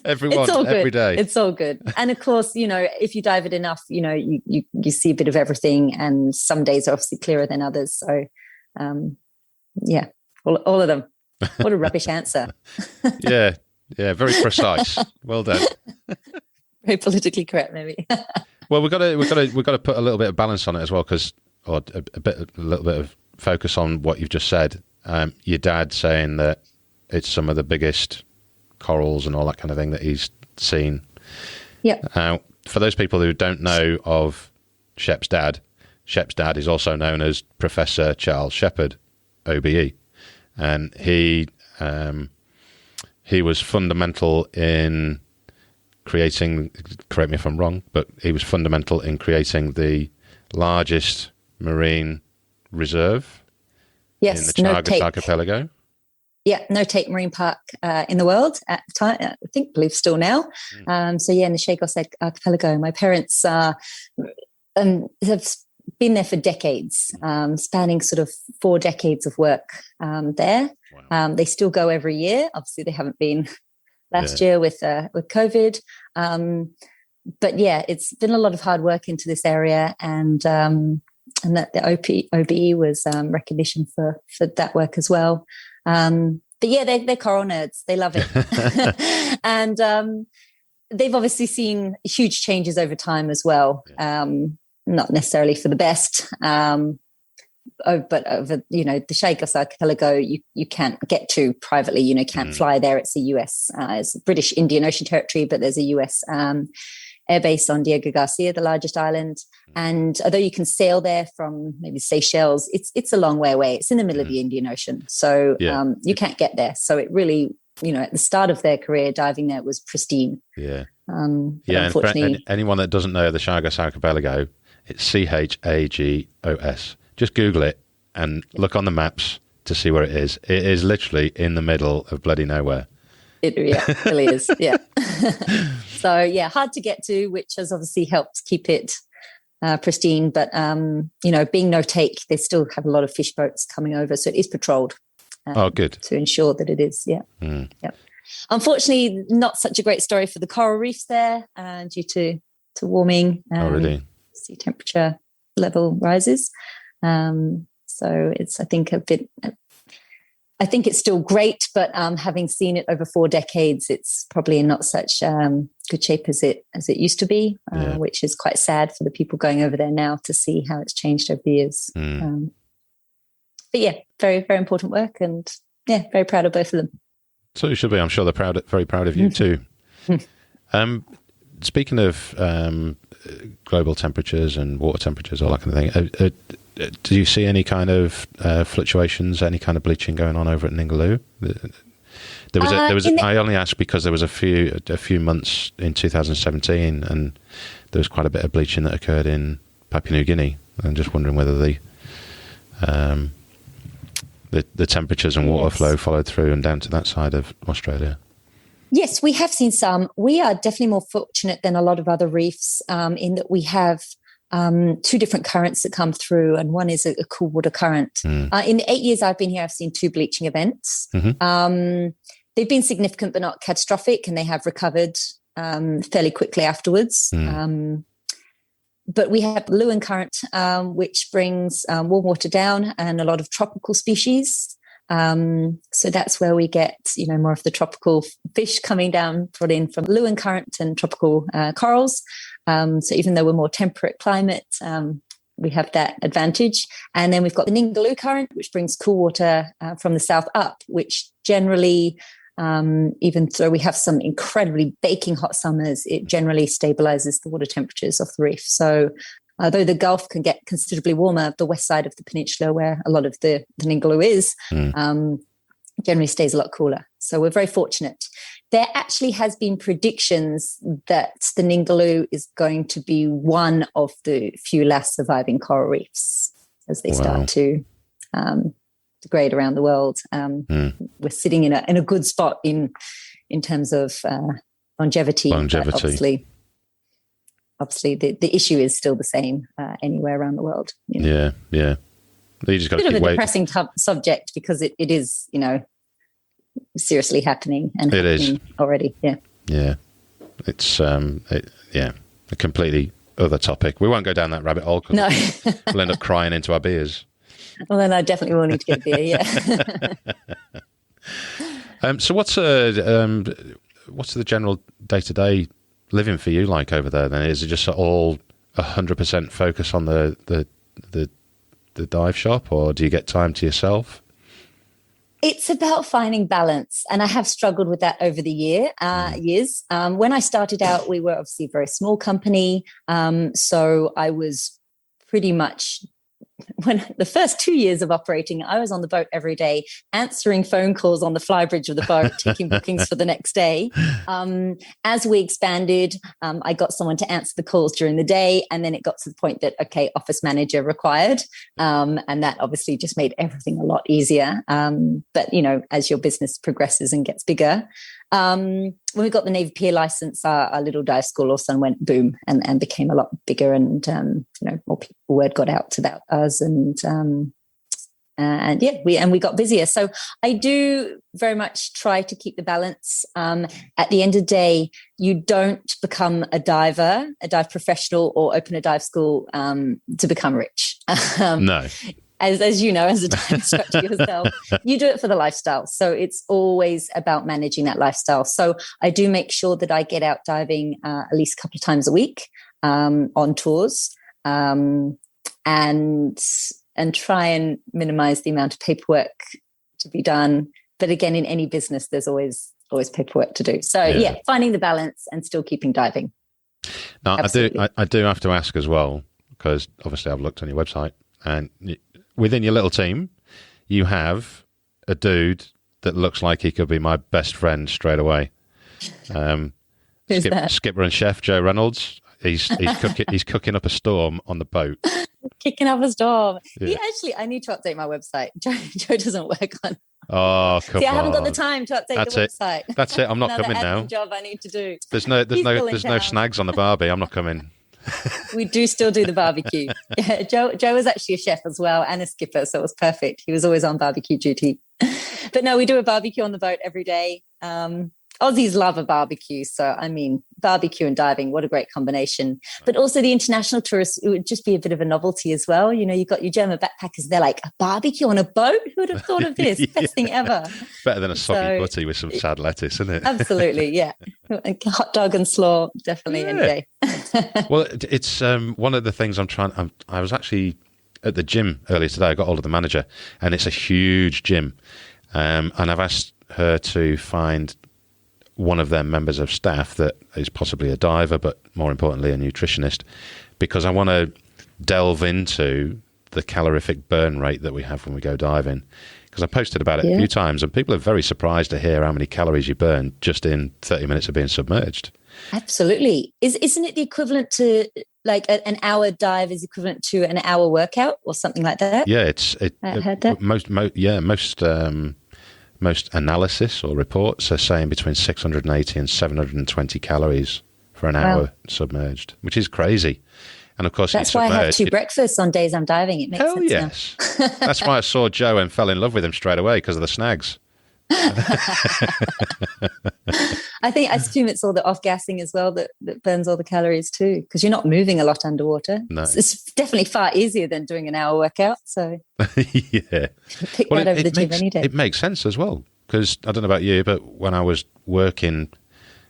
Everyone, every day. It's all good. And of course, if you dive it enough, you see a bit of everything, and some days are obviously clearer than others. So, all of them. What a rubbish answer. Yeah, very precise. Well done. Very politically correct, maybe. Well, we've got to put a little bit of balance on it as well, a little bit of focus on what you've just said. Your dad saying that it's some of the biggest corals and all that kind of thing that he's seen. Yeah. For those people who don't know of Shep's dad is also known as Professor Charles Sheppard, OBE, and he was fundamental in creating. Correct me if I'm wrong, but he was fundamental in creating the largest marine reserve in the Chagos Archipelago. Yeah, no take marine park in the world at the time. I believe still now. In the Chagos Archipelago, my parents have been there for decades, spanning sort of 4 decades of work there. Wow. They still go every year. Obviously, they haven't been last year with COVID. But yeah, it's been a lot of hard work into this area, and that the OBE was recognition for that work as well. But yeah, they're coral nerds. They love it. And they've obviously seen huge changes over time as well. Not necessarily for the best. But over, the Chagos Archipelago, you can't get to privately, can't fly there. It's a US, it's a British Indian Ocean territory, but there's a US airbase on Diego Garcia, the largest island. And although you can sail there from maybe Seychelles, it's a long way away. It's in the middle of the Indian Ocean. So you can't get there. So it really, at the start of their career, diving there was pristine. Yeah. And for anyone that doesn't know the Chagos Archipelago, It's Chagos. Just Google it and look on the maps to see where it is. It is literally in the middle of bloody nowhere. It really is. Yeah. So yeah, hard to get to, which has obviously helped keep it pristine. But being no take, they still have a lot of fish boats coming over, so it is patrolled. Good. To ensure that it is. Yeah. Yeah. Unfortunately, not such a great story for the coral reefs there, due to warming. Really? Sea temperature level rises. So it's, I think it's still great, but having seen it over 4 decades, it's probably in not such good shape as it used to be, which is quite sad for the people going over there now to see how it's changed over the years. But yeah, very, very important work, and yeah, very proud of both of them. So you should be. I'm sure they're very proud of you too. Speaking of global temperatures and water temperatures, all that kind of thing, do you see any kind of fluctuations, any kind of bleaching going on over at Ningaloo? I only asked because there was a few months in 2017, and there was quite a bit of bleaching that occurred in Papua New Guinea. I'm just wondering whether the temperatures and water flow followed through and down to that side of Australia. Yes, we have seen some. We are definitely more fortunate than a lot of other reefs in that we have 2 different currents that come through, and one is a cool water current. In the 8 years I've been here, I've seen 2 bleaching events. They've been significant but not catastrophic, and they have recovered fairly quickly afterwards. But we have the Lewin current, which brings warm water down and a lot of tropical species. So that's where we get, more of the tropical fish coming down, brought in from Lewin current and tropical corals. So even though we're more temperate climate, we have that advantage. And then we've got the Ningaloo current, which brings cool water from the south up, which generally, even though we have some incredibly baking hot summers, it generally stabilizes the water temperatures of the reef. So although the Gulf can get considerably warmer, the west side of the peninsula, where a lot of the Ningaloo is, generally stays a lot cooler. So we're very fortunate. There actually has been predictions that the Ningaloo is going to be one of the few last surviving coral reefs as they start to degrade around the world. We're sitting in a good spot in terms of longevity. Obviously, the issue is still the same anywhere around the world. Yeah. You just got to keep waiting. Bit of a depressing subject because it is, seriously happening and it happening is already. Yeah. It's a completely other topic. We won't go down that rabbit hole. No, we'll end up crying into our beers. Well, then I definitely will need to get a beer. Yeah. So what's the general day-to-day living for you like over there? Then is it just all 100% focus on the dive shop, or do you get time to yourself? It's about finding balance, and I have struggled with that over the years. When I started out, we were obviously a very small company, so I was pretty much, when the first 2 years of operating, I was on the boat every day, answering phone calls on the flybridge of the boat, taking bookings for the next day. As we expanded, I got someone to answer the calls during the day, and then it got to the point that, office manager required, and that obviously just made everything a lot easier. But, as your business progresses and gets bigger, when we got the Navy Pier license, our little dive school also went boom and became a lot bigger, and more word got out about us, and we got busier. So I do very much try to keep the balance. At the end of the day, you don't become a dive professional, or open a dive school to become rich. No. As you know, as a dive instructor yourself, you do it for the lifestyle. So it's always about managing that lifestyle. So I do make sure that I get out diving at least a couple of times a week on tours, and try and minimize the amount of paperwork to be done. But again, in any business, there's always paperwork to do. So finding the balance and still keeping diving. Now, I do have to ask as well, because obviously I've looked on your website, and within your little team, you have a dude that looks like he could be my best friend straight away. Skipper and chef Joe Reynolds. He's cooking up a storm on the boat. Kicking up a storm. Yeah. I need to update my website. Joe doesn't work on. Oh, come See, on. I haven't got the time to update the website. That's it. I'm not coming now. Job I need to do. There's no snags on the barbie. I'm not coming. We do still do the barbecue. Yeah, Joe was actually a chef as well and a skipper, so it was perfect. He was always on barbecue duty. But no, we do a barbecue on the boat every day. Aussies love a barbecue. So, I mean, barbecue and diving, what a great combination. But also the international tourists, it would just be a bit of a novelty as well. You know, you've got your German backpackers, they're like, a barbecue on a boat? Who would have thought of this? Yeah. Best thing ever. Better than a soggy butty with some sad lettuce, isn't it? Absolutely, yeah. A hot dog and slaw, definitely any day. Well, it's one of the things I was actually at the gym earlier today. I got hold of the manager, and it's a huge gym. And I've asked her to find one of their members of staff that is possibly a diver, but more importantly, a nutritionist, because I want to delve into the calorific burn rate that we have when we go diving. Because I posted about it a few times, and people are very surprised to hear how many calories you burn just in 30 minutes of being submerged. Absolutely. Isn't it the equivalent to like an hour dive is equivalent to an hour workout or something like that? Yeah, I heard that. Most analysis or reports are saying between 680 and 720 calories for an hour submerged, which is crazy. And of course, that's why I have 2 breakfasts on days I'm diving. It makes hell sense. Yes. That's why I saw Joe and fell in love with him straight away because of the snags. I assume it's all the off-gassing as well that burns all the calories too, because you're not moving a lot underwater. No. It's definitely far easier than doing an hour workout. So yeah, pick that over the gym any day. It makes sense as well, because I don't know about you, but when I was working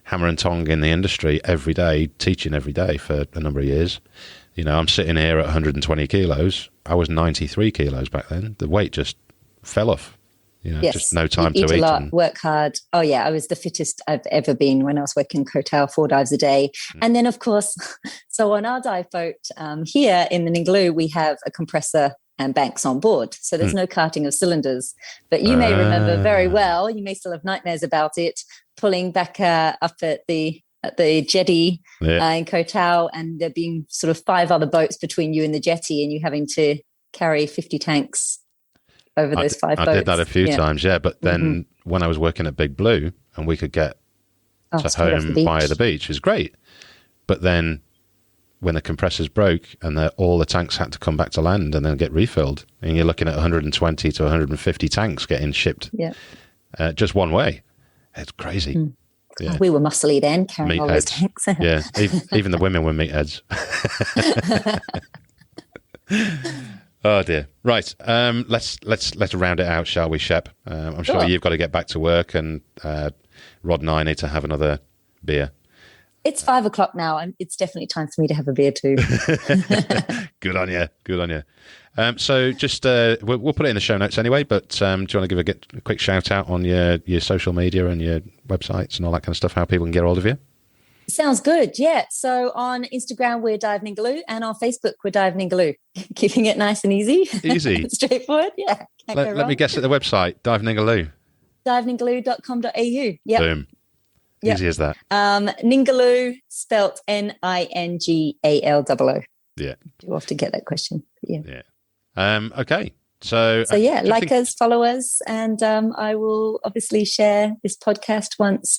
hammer and tong in the industry every day, teaching every day for a number of years, you know, I'm sitting here at 120 kilos. I was 93 kilos back then. The weight just fell off. You know, just no time to eat. A lot, work hard. Oh, yeah, I was the fittest I've ever been when I was working Kotal, 4 dives a day. And then, of course, so on our dive boat here in the Ningaloo, we have a compressor and banks on board. So there's no carting of cylinders. But you may remember very well, you may still have nightmares about it, pulling back up at the jetty in Kotal, and there being sort of 5 other boats between you and the jetty, and you having to carry 50 tanks over those 5 boats. I did that a few times, but then when I was working at Big Blue and we could get to home via the beach, it was great. But then when the compressors broke and all the tanks had to come back to land and then get refilled, and you're looking at 120 to 150 tanks getting shipped just one way. It's crazy. Yeah. We were muscly then, carrying all those tanks. Yeah, even the women were meatheads. Oh dear. Right. Let's round it out, shall we, Shep? I'm sure you've got to get back to work, and Rod and I need to have another beer. It's 5 o'clock now, and it's definitely time for me to have a beer too. Good on you. Good on you. So just we'll put it in the show notes anyway. But do you want to give a quick shout out on your social media and your websites and all that kind of stuff? How people can get hold of you? Sounds good. Yeah. So on Instagram, we're Dive Ningaloo, and on Facebook, we're Dive Ningaloo. Keeping it nice and easy. Easy. Straightforward. Yeah. Let me guess at the website, Dive Ningaloo. Diveningaloo.com.au. Yeah. Boom. Yep. Easy as that. Ningaloo, spelt Ningaloo. Yeah. You often get that question. Yeah. Okay. So like us, follow us, and I will obviously share this podcast once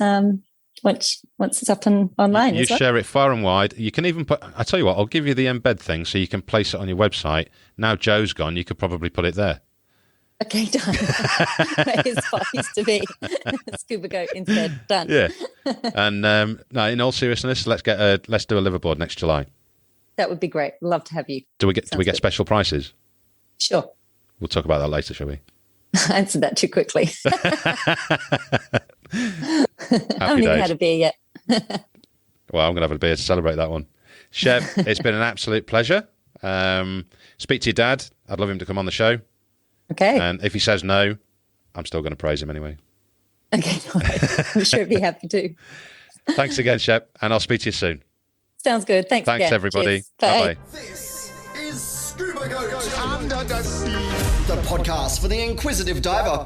it's up and online. You share it far and wide. You can even put, I tell you what, I'll give you the embed thing so you can place it on your website. Now Joe's gone, you could probably put it there. Okay, done. Where his spot used to be. Scuba Goat instead. Done. Yeah. And no, in all seriousness, let's do a liveaboard next July. That would be great. Love to have you. Do we get special prices? Sure. We'll talk about that later, shall we? I answered that too quickly. I haven't even had a beer yet. Well, I'm going to have a beer to celebrate that one. Shep, it's been an absolute pleasure. Speak to your dad. I'd love him to come on the show. Okay. And if he says no, I'm still going to praise him anyway. Okay, all right. I'm sure he'd be happy to. Thanks again, Shep, and I'll speak to you soon. Sounds good. Thanks again. Everybody. Cheers. Bye. Bye-bye. This is Scuba Goat Under the Sea, the podcast for the inquisitive diver.